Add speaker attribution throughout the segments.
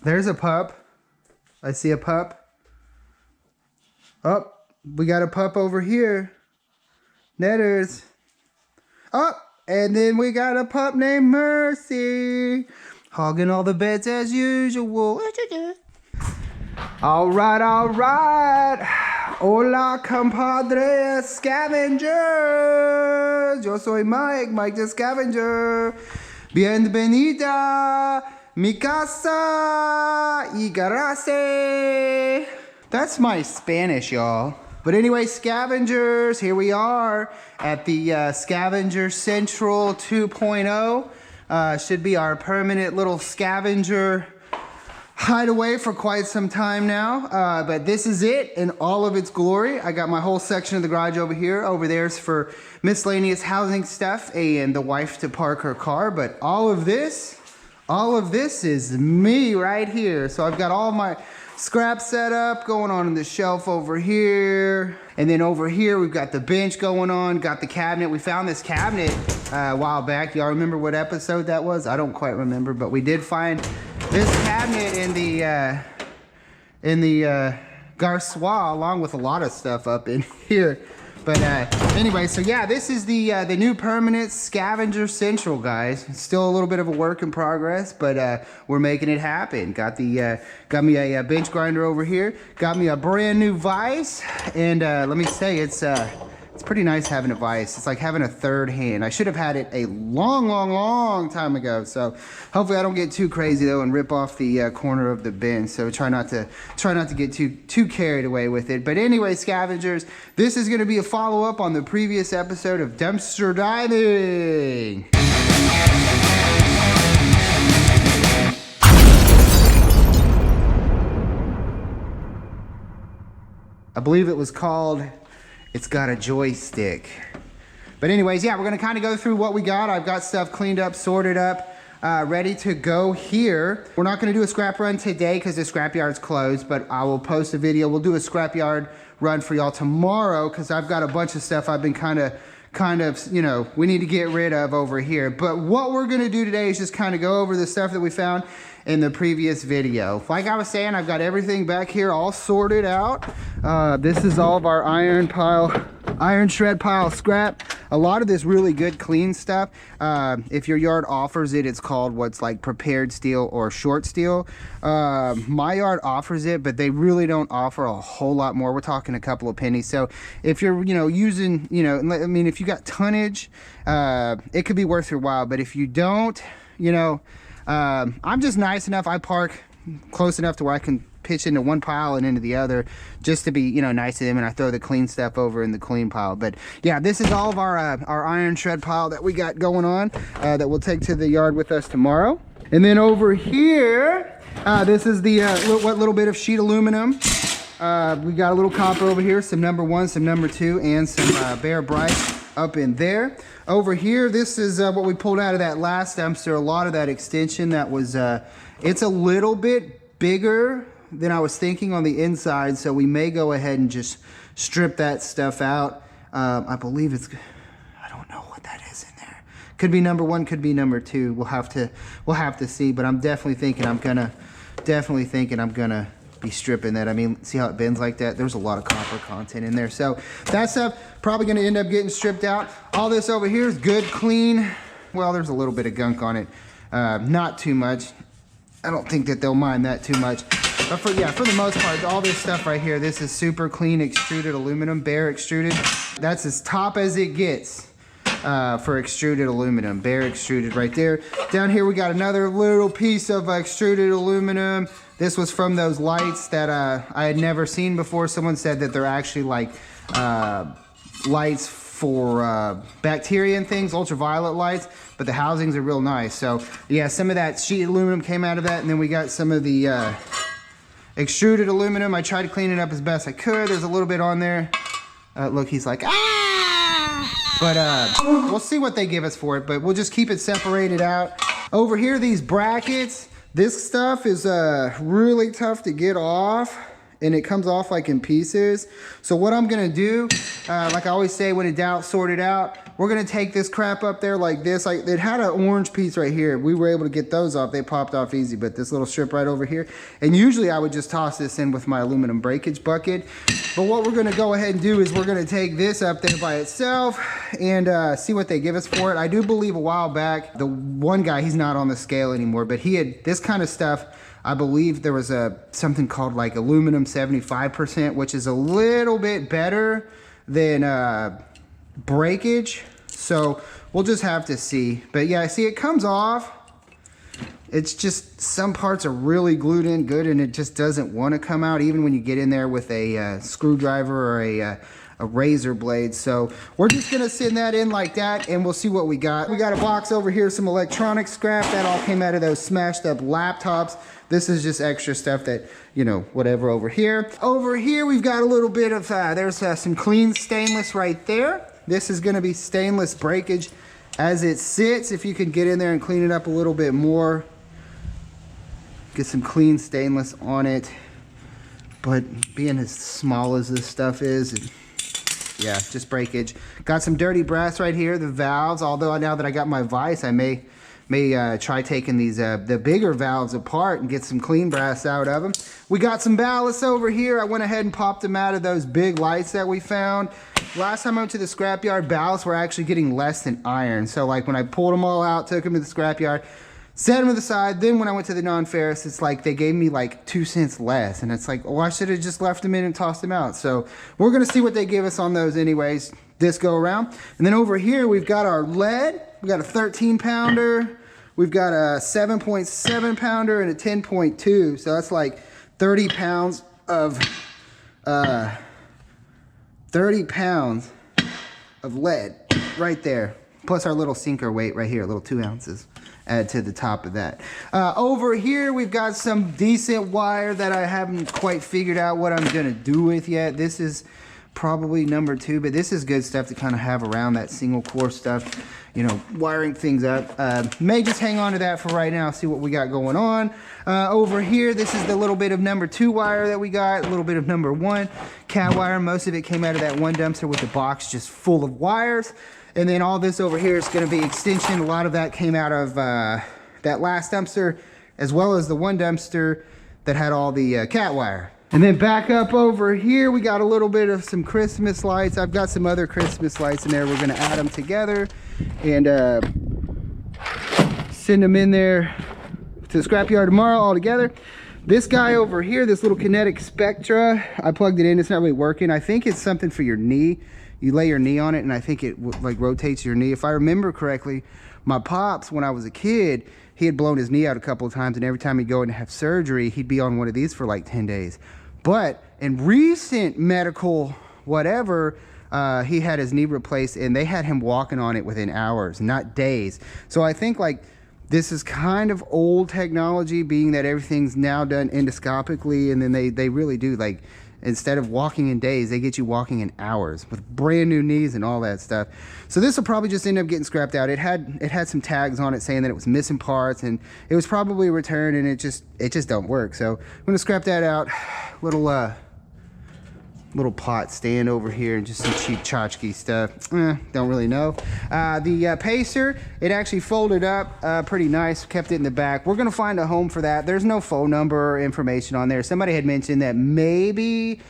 Speaker 1: There's a pup. I see a pup. Oh, we got a pup over here. Netters. Oh, and then we got a pup named Mercy. Hogging all the beds as usual. All right, all right. Hola, compadre Scavenger. Yo soy Mike the Scavenger. Bienvenida, mi casa y garage. That's my Spanish, y'all. But anyway, scavengers, here we are at the Scavenger Central 2.0. Should be our permanent little scavenger hideaway for quite some time now, but this is it in all of its glory. I got my whole section of the garage over here. Over there's for miscellaneous housing stuff and the wife to park her car, but all of this is me right here. So I've got all my scrap set up going on the shelf over here, and then over here we've got the bench going on, got the cabinet. We found this cabinet a while back. Y'all remember what episode that was? I don't quite remember, but we did find this cabinet in the garçois, along with a lot of stuff up in here. But anyway, so yeah, this is the new permanent Scavenger Central, guys. It's still a little bit of a work in progress, but we're making it happen. Got me a bench grinder over here. Got me a brand new vise, and let me say, it's pretty nice having a vise. It's like having a third hand. I should have had it a long time ago. So hopefully I don't get too crazy though and rip off the corner of the bench. So try not to get too carried away with it. But anyway, scavengers, this is going to be a follow-up on the previous episode of dumpster diving. I believe it was called It's Got a Joystick. But anyways, yeah, we're gonna kind of go through what we got. I've got stuff cleaned up, sorted up, ready to go here. We're not gonna do a scrap run today because the scrapyard's closed, but I will post a video. We'll do a scrapyard run for y'all tomorrow because I've got a bunch of stuff I've been kind of, you know, we need to get rid of over here. But what we're gonna do today is just kind of go over the stuff that we found in the previous video. Like I was saying, I've got everything back here all sorted out. This is all of our iron shred pile scrap. A lot of this really good clean stuff. If your yard offers it, it's called what's like prepared steel or short steel. My yard offers it, but they really don't offer a whole lot more. We're talking a couple of pennies. So if you're, you know, using, you know, I mean, if you got tonnage, it could be worth your while. But if you don't, you know, I'm just nice enough. I park close enough to where I can pitch into one pile and into the other just to be, you know, nice to them, and I throw the clean stuff over in the clean pile. But yeah, this is all of our iron shred pile that we got going on that we'll take to the yard with us tomorrow. And then over here, this is the what little bit of sheet aluminum. We got a little copper over here, some number 1, some number 2, and some Bear Bright up in there. Over here, this is what we pulled out of that last dumpster. A lot of that extension that was, it's a little bit bigger than I was thinking on the inside, so we may go ahead and just strip that stuff out. I believe it's, I don't know what that is in there. Could be number 1, could be number 2. We'll have to see, but I'm definitely thinking I'm gonna be stripping that. I mean, see how it bends like that? There's a lot of copper content in there. So that stuff probably gonna end up getting stripped out. All this over here is good, clean. Well, there's a little bit of gunk on it. Not too much. I don't think that they'll mind that too much. But for the most part, all this stuff right here, this is super clean extruded aluminum, Bear extruded. That's as top as it gets for extruded aluminum, Bear extruded right there. Down here we got another little piece of extruded aluminum. This was from those lights that I had never seen before. Someone said that they're actually like lights for bacteria and things, ultraviolet lights, but the housings are real nice. So yeah, some of that sheet aluminum came out of that, and then we got some of the extruded aluminum. I tried to clean it up as best I could. There's a little bit on there. Look, he's like, ah! But we'll see what they give us for it, but we'll just keep it separated out. Over here, these brackets, this stuff is really tough to get off, and it comes off like in pieces. So what I'm gonna do, like I always say, when in doubt, sort it out. we're gonna take this crap up there like this. Like, it had an orange piece right here. We were able to get those off. They popped off easy, but this little strip right over here. And usually I would just toss this in with my aluminum breakage bucket. But what we're gonna go ahead and do is we're gonna take this up there by itself and see what they give us for it. I do believe a while back, the one guy, he's not on the scale anymore, but he had this kind of stuff. I believe there was something called like aluminum 75%, which is a little bit better than breakage. So we'll just have to see. But yeah, see, it comes off. It's just some parts are really glued in good and it just doesn't want to come out even when you get in there with a screwdriver or a razor blade. So we're just gonna send that in like that and we'll see what we got. We got a box over here, some electronic scrap. That all came out of those smashed up laptops. This is just extra stuff that, you know, whatever over here. Over here, we've got a little bit of, there's some clean stainless right there. This is gonna be stainless breakage as it sits. If you can get in there and clean it up a little bit more, get some clean stainless on it. But being as small as this stuff is, yeah, just breakage. Got some dirty brass right here, the valves. Although now that I got my vise, I may try taking these the bigger valves apart and get some clean brass out of them. We got some ballasts over here. I went ahead and popped them out of those big lights that we found. Last time I went to the scrapyard, ballasts were actually getting less than iron. So like when I pulled them all out, took them to the scrapyard, set them to the side. Then when I went to the non-ferrous, it's like they gave me like 2 cents less. And it's like, oh, I should have just left them in and tossed them out. So we're gonna see what they give us on those anyways, this go around. And then over here, we've got our lead. We got a 13 pounder. We've got a 7.7 pounder and a 10.2. So that's like 30 pounds of, 30 pounds of lead right there. Plus our little sinker weight right here, a little 2 ounces. Add to the top of that. Over here, we've got some decent wire that I haven't quite figured out what I'm gonna do with yet. This is probably number 2, but this is good stuff to kind of have around that single core stuff, you know, wiring things up. May just hang on to that for right now, see what we got going on. Over here, this is the little bit of number 2 wire that we got, a little bit of number 1 cat wire. Most of it came out of that one dumpster with the box just full of wires. And then all this over here is going to be extension. A lot of that came out of that last dumpster, as well as the one dumpster that had all the cat wire. And then back up over here, we got a little bit of some Christmas lights. I've got some other Christmas lights in there. We're gonna add them together and send them in there to the scrapyard tomorrow all together. This guy over here, this little kinetic Spectra, I plugged it in, it's not really working. I think it's something for your knee. You lay your knee on it and I think it like rotates your knee. If I remember correctly, my pops, when I was a kid, he had blown his knee out a couple of times and every time he'd go in to have surgery, he'd be on one of these for like 10 days. But in recent medical whatever, he had his knee replaced and they had him walking on it within hours, not days. So I think like this is kind of old technology, being that everything's now done endoscopically, and then they really do, like, instead of walking in days, they get you walking in hours with brand new knees and all that stuff. So this will probably just end up getting scrapped out. It had some tags on it saying that it was missing parts, and it was probably returned, and it just don't work. So I'm gonna scrap that out. Little pot stand over here and just some cheap tchotchke stuff. Don't really know. The pacer, it actually folded up pretty nice, kept it in the back. We're gonna find a home for that. There's no phone number or information on there. Somebody had mentioned that maybe,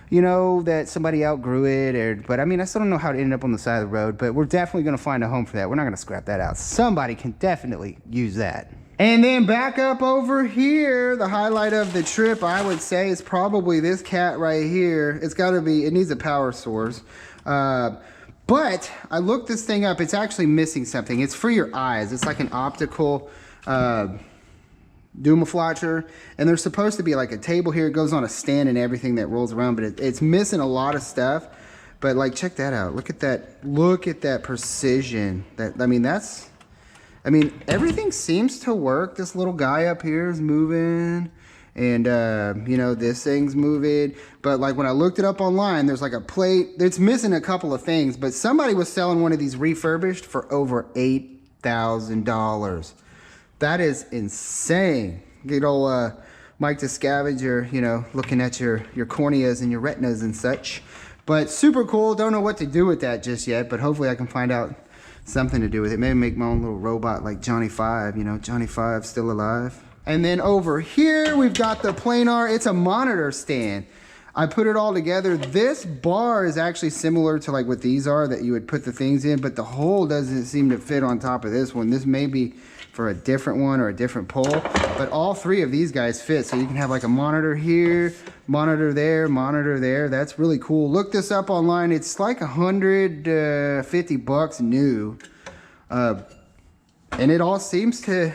Speaker 1: you know, that somebody outgrew it, but I mean, I still don't know how it ended up on the side of the road, but we're definitely gonna find a home for that. We're not gonna scrap that out. Somebody can definitely use that. And then back up over here, the highlight of the trip, I would say, is probably this cat right here. It's gotta be, it needs a power source. But I looked this thing up, it's actually missing something. It's for your eyes. It's like an optical Dumaflatcher. And there's supposed to be like a table here. It goes on a stand and everything that rolls around, but it's missing a lot of stuff. But like, check that out. Look at that precision. I mean, everything seems to work. This little guy up here is moving, and you know, this thing's moving. But like when I looked it up online, there's like a plate. It's missing a couple of things, but somebody was selling one of these refurbished for over $8,000. That is insane. Good old Mike the Scavenger, you know, looking at your corneas and your retinas and such. But super cool. Don't know what to do with that just yet, but hopefully I can find out something to do with it. Maybe make my own little robot like Johnny Five, you know, Johnny Five still alive. And then over here, we've got the planar. It's a monitor stand. I put it all together. This bar is actually similar to like what these are that you would put the things in, but the hole doesn't seem to fit on top of this one. This may be for a different one or a different pole, but all three of these guys fit. So you can have like a monitor here, monitor there, monitor there. That's really cool. Look this up online. It's like 150 bucks new. And it all seems to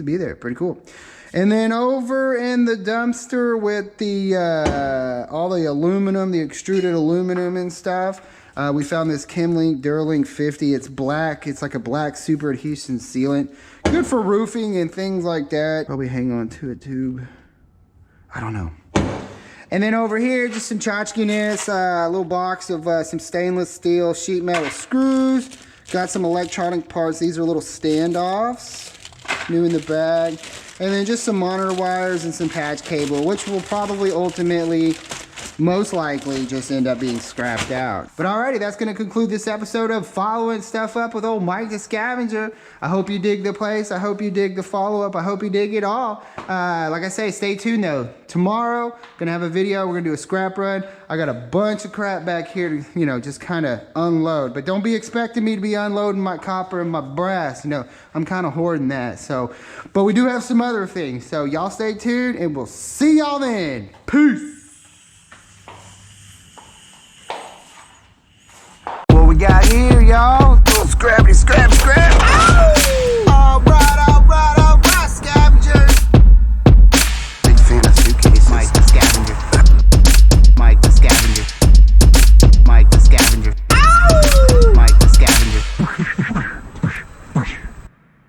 Speaker 1: be there. Pretty cool. And then over in the dumpster with the all the aluminum, the extruded aluminum and stuff, we found this Chemlink Duralink 50. It's black. It's like a black super adhesion sealant. Good for roofing and things like that. Probably hang on to a tube. I don't know. And then over here, just some tchotchkeness, a little box of some stainless steel sheet metal screws. Got some electronic parts. These are little standoffs. New in the bag. And then just some monitor wires and some patch cable, which will probably ultimately, most likely, just end up being scrapped out. But alrighty, that's going to conclude this episode of following stuff up with old Mike the Scavenger. I hope you dig the place. I hope you dig the follow-up. I hope you dig it all. Like I say, stay tuned though. Tomorrow, going to have a video. We're going to do a scrap run. I got a bunch of crap back here to, you know, just kind of unload. But don't be expecting me to be unloading my copper and my brass. You know, I'm kind of hoarding that. So, but we do have some other things. So y'all stay tuned and we'll see y'all then. Peace. What we got here, y'all?